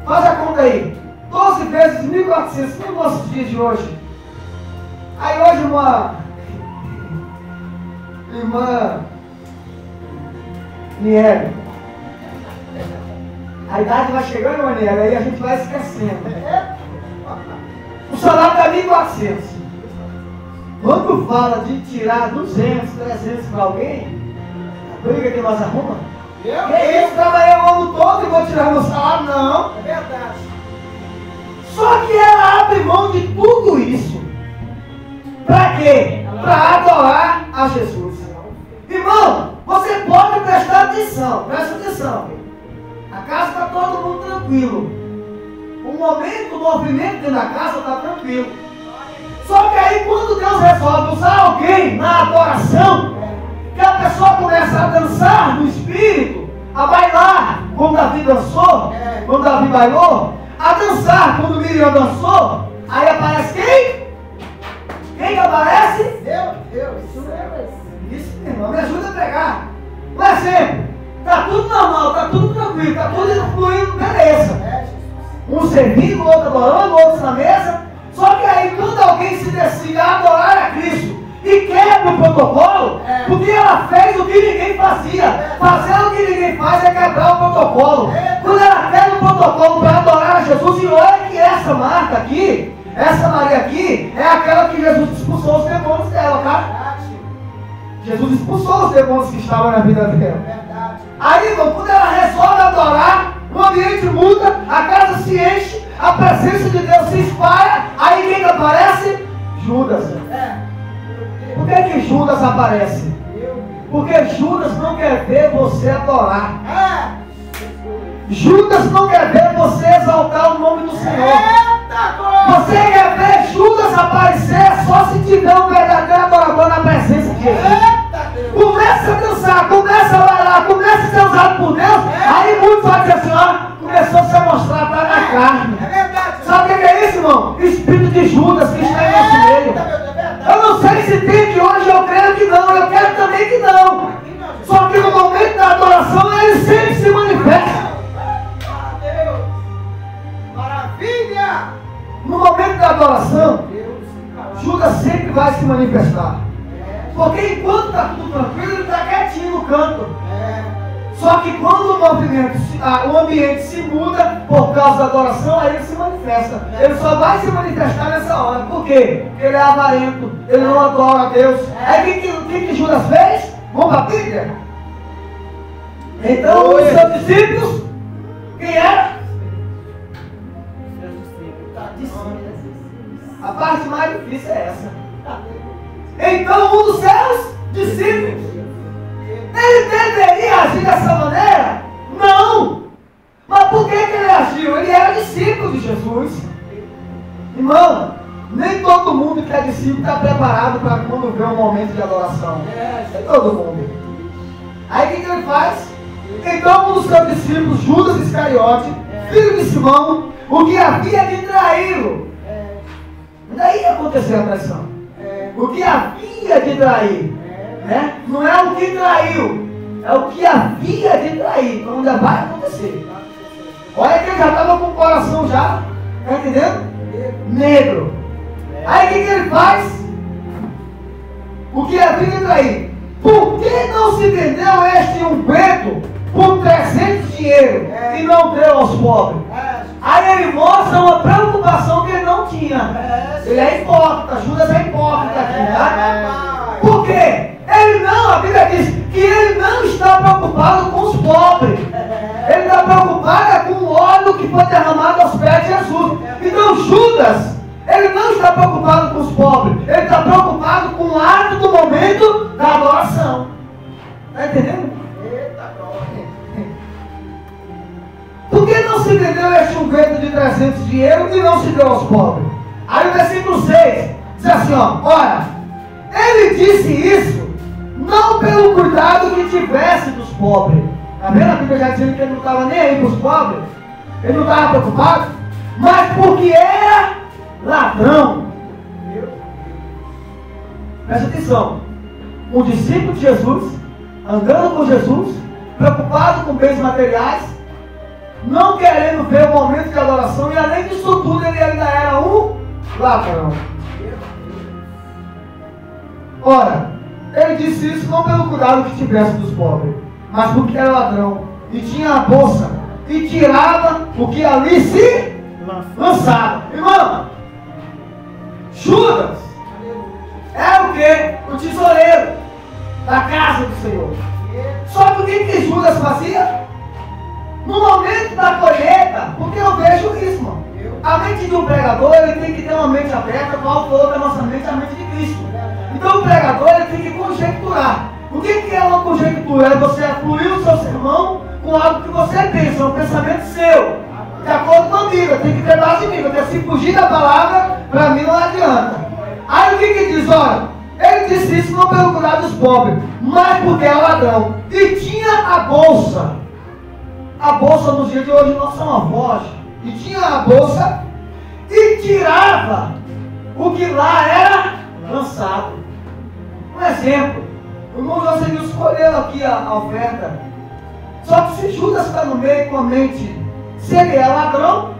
Faz a conta aí. 12 vezes 1.400 nos nossos dias de hoje. Aí hoje uma irmã Niele, a idade vai chegando, Niele, aí a gente vai esquecendo. O salário está 1.400. Quando fala de tirar 200, 300 para alguém, a briga que nós arrumamos. Eu trabalhei o ano todo e vou tirar meu salário? Não. É verdade. Só que ela abre mão de tudo isso. Para quê? Para adorar a Jesus. Irmão, você pode prestar atenção. Presta atenção. A casa está todo mundo tranquilo. O momento, o movimento dentro da casa está tranquilo. Só que aí quando Deus resolve usar alguém na adoração, que a pessoa começa a dançar no espírito, a bailar, como Davi dançou, quando Davi bailou, a dançar, quando Miriam dançou, aí aparece quem? Quem que aparece? Deus. Isso, meu irmão, me ajuda a pregar. Um exemplo, está tudo normal, está tudo tranquilo, está tudo fluindo, beleza. Um servindo, outro adorando, outros na mesa. Só que aí quando alguém se decide a adorar a Cristo e quebra o protocolo, porque ela fez o que ninguém fazia. Fazer o que ninguém faz é quebrar o protocolo. Quando ela quebra o protocolo para adorar a Jesus, e olha que essa Marta aqui, essa Maria aqui, é aquela que Jesus expulsou os demônios dela, tá? Jesus expulsou os demônios que estavam na vida dela. Aí, irmão, quando ela resolve adorar, o ambiente muda, a casa se enche, a presença de Deus se espalha. Aí quem que aparece? Judas. Por que Judas aparece? Porque Judas não quer ver você adorar. Judas não quer ver você exaltar o nome do Senhor. Você quer ver Judas aparecer só se tiver um verdadeiro adorador na presença de Jesus. Começa a dançar, começa a bailar, começa a ser usado por Deus. Aí muitos vão dizer assim, ó, começou a se mostrar, está na carne. Sabe o que é isso, irmão? Espírito de Judas que está em nosso meio. Eu não sei se tem aqui hoje, eu creio que não, eu quero também que não. Só que no momento da adoração ele sempre se manifesta. Maravilha! No momento da adoração, Judas sempre vai se manifestar. Porque enquanto está tudo tranquilo, ele está quietinho no canto. Só que quando o movimento, o ambiente se muda por causa da adoração, aí ele se manifesta. Ele só vai se manifestar nessa hora. Por quê? Porque ele é avarento, ele não adora a Deus. Aí o que Judas fez? Vamos para a Bíblia? Então, os seus discípulos, quem era? A parte mais difícil é essa. Então, um dos seus discípulos, ele deveria agir dessa maneira? Não! Mas por que ele agiu? Ele era discípulo de Jesus. Irmão, nem todo mundo que é discípulo está preparado para quando vê um momento de adoração. Nem todo mundo. Aí o que ele faz? Então um dos seus discípulos, Judas Iscariote, filho de Simão, o que havia de traí-lo. Daí aconteceu a traição. O que havia de trair, né? Não é o que traiu, é o que havia de trair. Então ainda vai acontecer. Olha que ele já estava com o coração já, tá entendendo? Negro. Aí o que ele faz? O que havia de trair. Por que não se vendeu este unguento por 300 dinheiro e não deu aos pobres? Aí ele mostra uma preocupação que ele não tinha. Ele é hipócrita, Judas é hipócrita aqui, tá? Por quê? Ele não, a Bíblia diz que ele não está preocupado com os pobres. Ele está preocupado com o óleo que foi derramado aos pés de Jesus. Então Judas, ele não está preocupado com os pobres. Ele está preocupado com o ato do momento da adoração. Está entendendo? Por que não se vendeu este unguento de 300 dinheiro e não se deu aos pobres? Aí o versículo 6 diz assim, ó, ora, ele disse isso não pelo cuidado que tivesse dos pobres. Está vendo a Bíblia já dizendo que ele não estava nem aí para os pobres? Ele não estava preocupado? Mas porque era ladrão. Presta atenção. Um discípulo de Jesus, andando com Jesus, preocupado com bens materiais, não querendo ver o momento de adoração, e além disso tudo, ele ainda era um ladrão. Ora, ele disse isso não pelo cuidado que tivesse dos pobres, mas porque era ladrão, e tinha a bolsa, e tirava o que ali se lançava. Irmão, Judas era o quê? O tesoureiro da casa do Senhor. Só que o que Judas fazia? No momento da colheita, porque eu vejo isso, irmão. A mente de um pregador, ele tem que ter uma mente aberta, qual for da nossa mente, a mente de Cristo. Então o pregador, ele tem que conjecturar. O que é uma conjectura? É você fluir o seu sermão com algo que você pensa, um pensamento seu, de acordo com a Bíblia. Tem que ter base de Bíblia, porque se fugir da palavra, para mim não adianta. Aí o que diz? Olha, ele disse isso não pelo cuidado dos pobres, mas porque era ladrão. E tinha a bolsa. A bolsa nos dias de hoje não são avós. E tinha a bolsa e tirava o que lá era lançado. Um exemplo, o irmão José escolheu aqui a oferta. Só que se Judas está no meio com a mente, se ele é ladrão,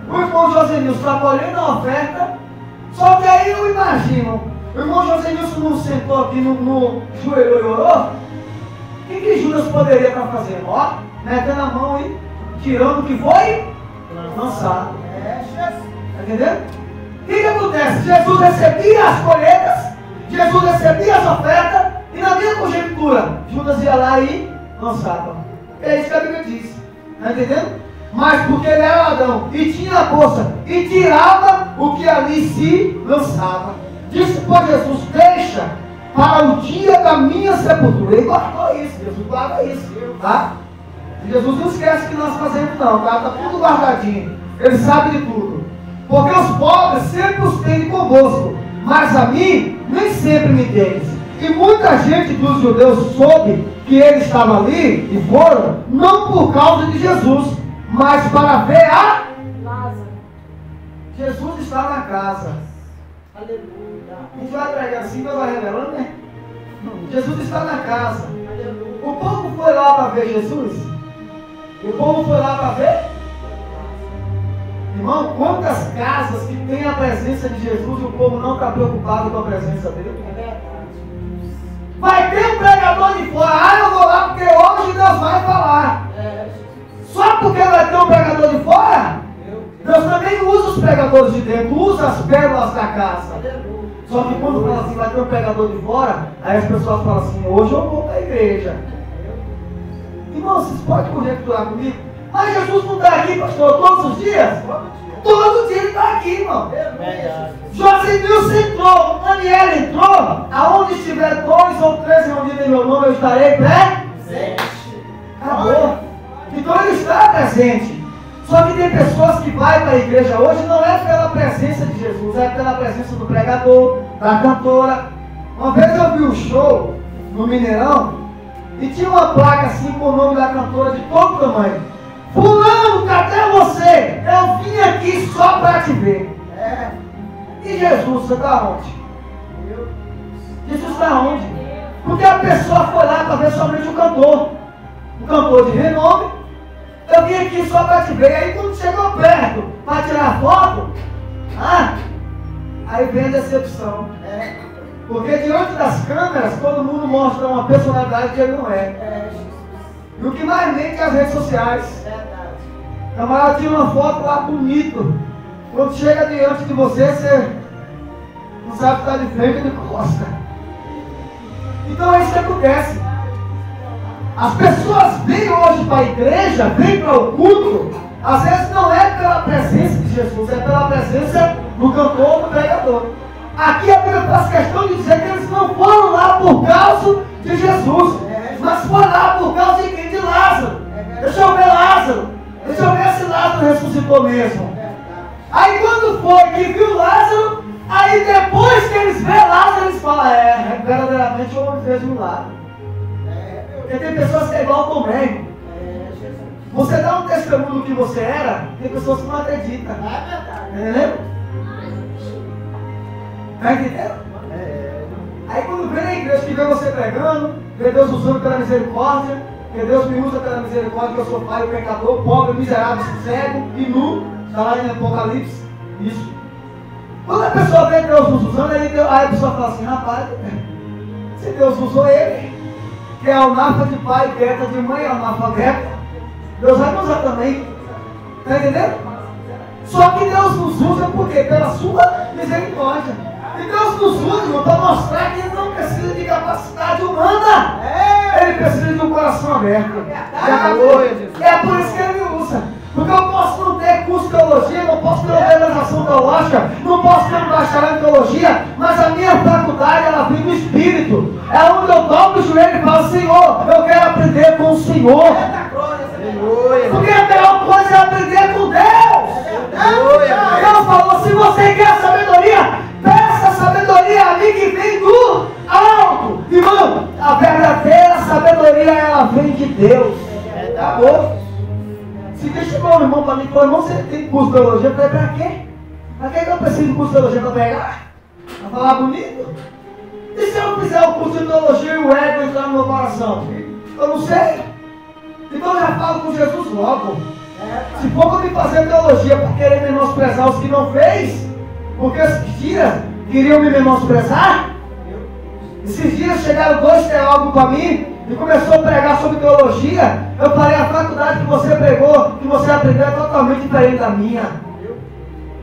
o irmão José está colhendo a oferta. Só que aí eu imagino, o irmão José não sentou aqui no joelho e orou? O que Judas poderia estar fazendo? Ó, metendo a mão e tirando o que foi lançado. Está entendendo? O que acontece? Jesus recebia as colheitas, Jesus recebia as ofertas, e na minha conjectura, Judas ia lá e lançava. É isso que a Bíblia diz. Está entendendo? Mas porque ele era ladrão e tinha a bolsa e tirava o que ali se lançava. Disse por Jesus: deixa para o dia da minha sepultura. Ele guardou isso, Jesus guarda isso, tá? Jesus não esquece que nós fazemos não, tá? Está tudo guardadinho. Ele sabe de tudo. Porque os pobres sempre os têm convosco, mas a mim nem sempre me tens. E muita gente dos judeus soube que ele estava ali e foram, não por causa de Jesus, mas para ver a Lázaro. Jesus está na casa. Aleluia. A gente vai pregar assim, mas vai revelando, né? Jesus está na casa. Aleluia. O povo foi lá para ver Jesus? O povo foi lá para ver? Irmão, quantas casas que tem a presença de Jesus e o povo não está preocupado com a presença dele? É verdade. Vai ter um pregador de fora. Ah, eu vou lá porque hoje Deus vai falar. Só porque vai ter um pregador de fora, Deus também usa os pregadores de dentro, usa as pérolas da casa. Só que quando fala assim, vai ter um pregador de fora, aí as pessoas falam assim: hoje eu vou para a igreja. Irmão, vocês podem conjecturar comigo? Mas Jesus não está aqui, pastor, todos os dias? Todo dia ele está aqui, irmão. Josenilson entrou, Daniel entrou. Aonde estiver 2 ou 3 reunidos em meu nome, eu estarei presente. Acabou. Então ele está presente. Só que tem pessoas que vão para a igreja hoje não é pela presença de Jesus, é pela presença do pregador, da cantora. Uma vez eu vi um show no Mineirão e tinha uma placa assim com o nome da cantora de todo tamanho. Fulano, cadê você? Eu vim aqui só para te ver. E Jesus, você está onde? Jesus está onde? Porque a pessoa foi lá para ver somente o cantor. Um cantor de renome. Eu vim aqui só para te ver. Aí quando chegou perto para tirar foto, aí vem a decepção. Porque diante das câmeras todo mundo mostra uma personalidade que ele não é. E o que mais mente é as redes sociais. O camarada tira uma foto lá bonito. Quando chega diante de você, você não sabe se está de frente ou de costa. Então é isso que acontece. As pessoas vêm hoje para a igreja, vêm para o culto, às vezes não é pela presença de Jesus, é pela presença do cantor, do pregador. Aqui a Bíblia faz questão de dizer que eles não foram lá por causa de Jesus, mas foram lá por causa de quem? De Lázaro. Deixa eu ver Lázaro. Deixa eu ver se Lázaro ressuscitou mesmo. Aí quando foi que viu Lázaro, aí depois que eles vê Lázaro, eles falam: verdadeiramente o homem fez um milagre. Porque tem pessoas que é igual ao Tomé. Você dá um testemunho do que você era, tem pessoas que não acreditam. Entendeu? Está entendendo? Aí quando vem na igreja que vê você pregando, vê Deus usando pela misericórdia, Porque Deus me usa pela misericórdia, que eu sou pai, pecador, pobre, miserável, cego e nu. Está lá em Apocalipse. Isso. Quando a pessoa vê Deus nos usando, aí a pessoa fala assim, rapaz, se Deus usou ele, que é alnafa de pai, beta de mãe, analfabeta, Deus vai nos usar também. Está entendendo? Só que Deus nos usa por quê? Pela sua misericórdia. E Deus nos usa para mostrar que Ele não precisa de capacidade humana. Ele precisa de um coração aberto. É por isso que Ele me usa. Porque eu posso não ter curso de teologia, não posso ter organização teológica, não posso ter um bacharel em teologia, mas a minha faculdade, ela vem do Espírito. É onde eu dobro o joelho e falo, Senhor, eu quero aprender com o Senhor. Porque a melhor coisa é aprender com Deus. Deus falou, se você quer sabedoria, peça sabedoria a mim que vem do alto. Irmão, a verdadeira sabedoria, ela vem de Deus. Acabou. Se chegou um irmão para mim e falou, irmão, você tem curso de teologia? Eu falei, para quê? Para que eu preciso de curso de teologia? Para pegar? Para falar bonito? E se eu fizer o curso de teologia e o ego entrar no meu coração? Eu não sei. Então eu já falo com Jesus logo. Se for para me fazer teologia para querer menosprezar os que não fez, porque esses dias queriam me menosprezar, esses dias chegaram 2 teólogos para mim e começou a pregar sobre teologia. Eu falei, a faculdade que você pregou, que você aprendeu é totalmente diferente da minha.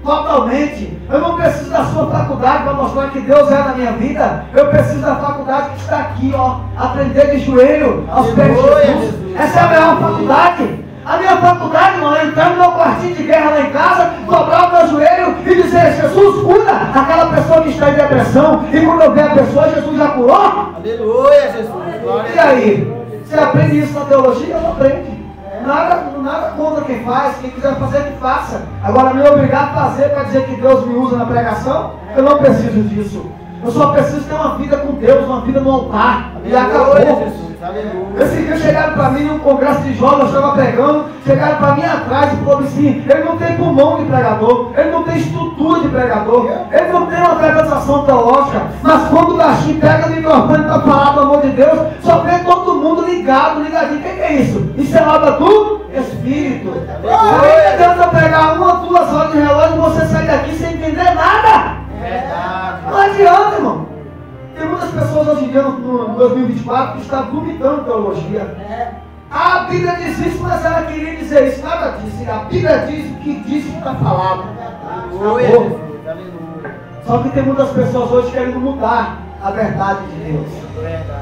Totalmente. Eu não preciso da sua faculdade para mostrar que Deus é na minha vida. Eu preciso da faculdade que está aqui, ó. Aprender de joelho aos pés de Jesus. Essa é a melhor faculdade. A minha faculdade, irmão, é entrar no meu quartinho de guerra lá em casa, dobrar o meu joelho e dizer, Jesus, cura aquela pessoa que está em depressão. E quando eu ver a pessoa, Jesus já curou. Aleluia, Jesus. E aí? Você aprende isso na teologia? Não aprende. Nada contra quem faz. Quem quiser fazer, que faça. Agora, me obrigar a fazer para dizer que Deus me usa na pregação, eu não preciso disso. Eu só preciso ter uma vida com Deus, uma vida no altar. E acabou. Esse dia chegaram para mim num congresso de jovens, eu estava pregando, chegaram para mim atrás e falaram assim, ele não tem pulmão de pregador, ele não tem estrutura de pregador, ele não tem uma organização teológica, mas quando o baixinho pega o microfone para falar do amor de Deus, só vê todo mundo ligadinho. O que é isso? Isso é obra do Espírito. Não adianta pegar 1 ou 2 horas de relógio e você sair daqui sem entender nada. Não adianta, irmão. Tem muitas pessoas hoje em dia, no 2024, que estão vomitando teologia. A Bíblia diz isso, mas ela queria dizer isso. Nada disso. A Bíblia diz o que diz que está falado. Só que tem muitas pessoas hoje querendo mudar a verdade de Deus.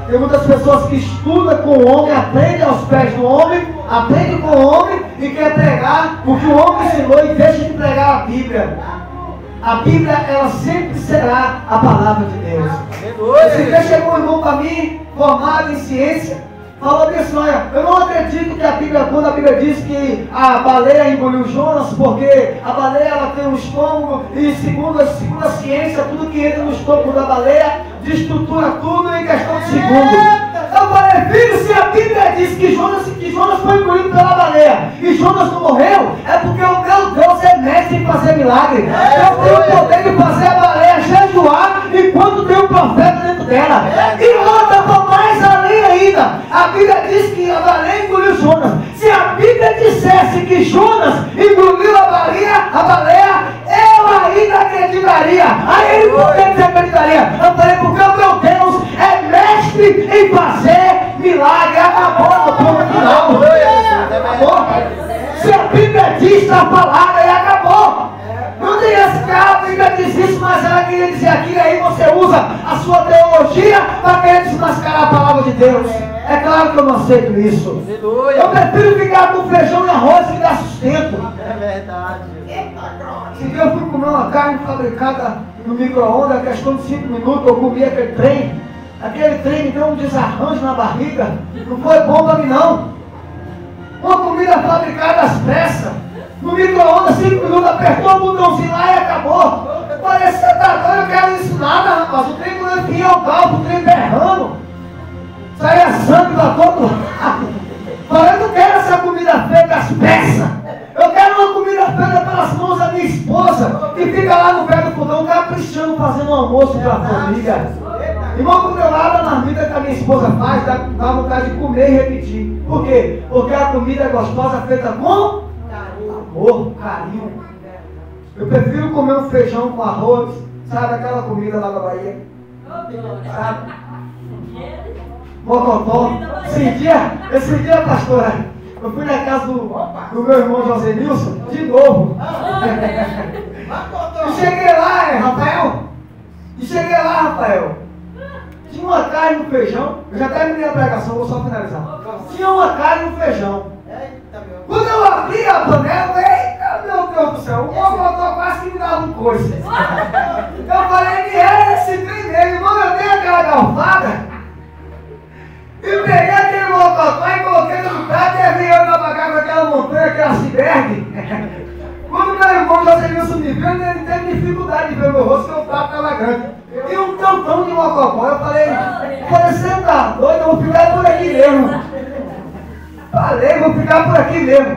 Tem muitas pessoas que estudam com o homem, aprendem aos pés do homem, aprendem com o homem e quer pregar o que o homem ensinou e deixa de pregar a Bíblia. A Bíblia, ela sempre será a palavra de Deus. Esse dia chegou um irmão para mim, formado em ciência, falou assim, olha, eu não acredito que a Bíblia, quando a Bíblia diz que a baleia engoliu Jonas, porque a baleia ela tem um estômago, e segundo a ciência, tudo que entra no estômago da baleia, destrutura tudo em questão de segundos. Eu falei, filho, se a Bíblia diz que Jonas foi engolido pela baleia e Jonas não morreu, é porque o meu Deus é mestre em fazer milagre. Eu tenho o poder de fazer a baleia jejuar enquanto tem um profeta dentro dela. E outra, vou mais além ainda. A Bíblia diz que a baleia engoliu Jonas. Se a Bíblia dissesse que Jonas engoliu a baleia, eu ainda acreditaria. Aí ele por que acreditaria? Eu falei, porque o meu Deus é mestre em fazer milagre. Acabou, no ponto final. Acabou. Se a Bíblia diz, está falada e acabou. Não tem esse cara, a Bíblia diz isso, mas ela queria dizer aquilo, aí você usa a sua teologia para querer desmascarar a palavra de Deus. É claro que eu não aceito isso. Eu prefiro ficar com feijão e arroz que dá sustento. É verdade. Esse dia eu fui comer uma carne fabricada no micro-ondas, questão de 5 minutos, eu comi aquele trem. Aquele trem me deu um desarranjo na barriga. Não foi bom para mim, não. Uma comida fabricada às pressas. No micro-ondas, 5 minutos, apertou o botãozinho lá e acabou. Parece que você tá doido, eu quero isso nada, rapaz. O trem não enfia o galpo, o trem berrando. Saia sangue lá todo lado. Falei, eu não quero essa comida feita às peças. Eu quero uma comida feita pelas mãos da minha esposa, que fica lá no pé do fogão, caprichando, fazendo um almoço para a família. Irmão, quando eu abro a marmita que a minha esposa faz, dá vontade de comer e repetir. Por quê? Porque a comida é gostosa, feita com amor, carinho. Eu prefiro comer um feijão com arroz, sabe aquela comida lá da Bahia? Sabe? Mocotó. Esse dia, pastora, eu fui na casa do meu irmão José Nilson, de novo. E cheguei lá, Rafael. Tinha uma carne no feijão. Eu já terminei a pregação, vou só finalizar. Tinha uma carne no feijão. Quando eu abri a panela, eita, meu Deus do céu, o mocotó quase que me dava um coice. Eu falei, me era esse trem dele, quando eu dei aquela galfada, e peguei aquele mocotó e coloquei no prato e vim eu pra cá com aquela montanha, aquele iceberg. Quando meu irmão José Nilson me viu, ele teve dificuldade de ver meu rosto, porque o prato estava grande. E um tantão de mocotó. Eu falei, você tá doido, eu vou ficar por aqui mesmo. Falei, vou ficar por aqui mesmo.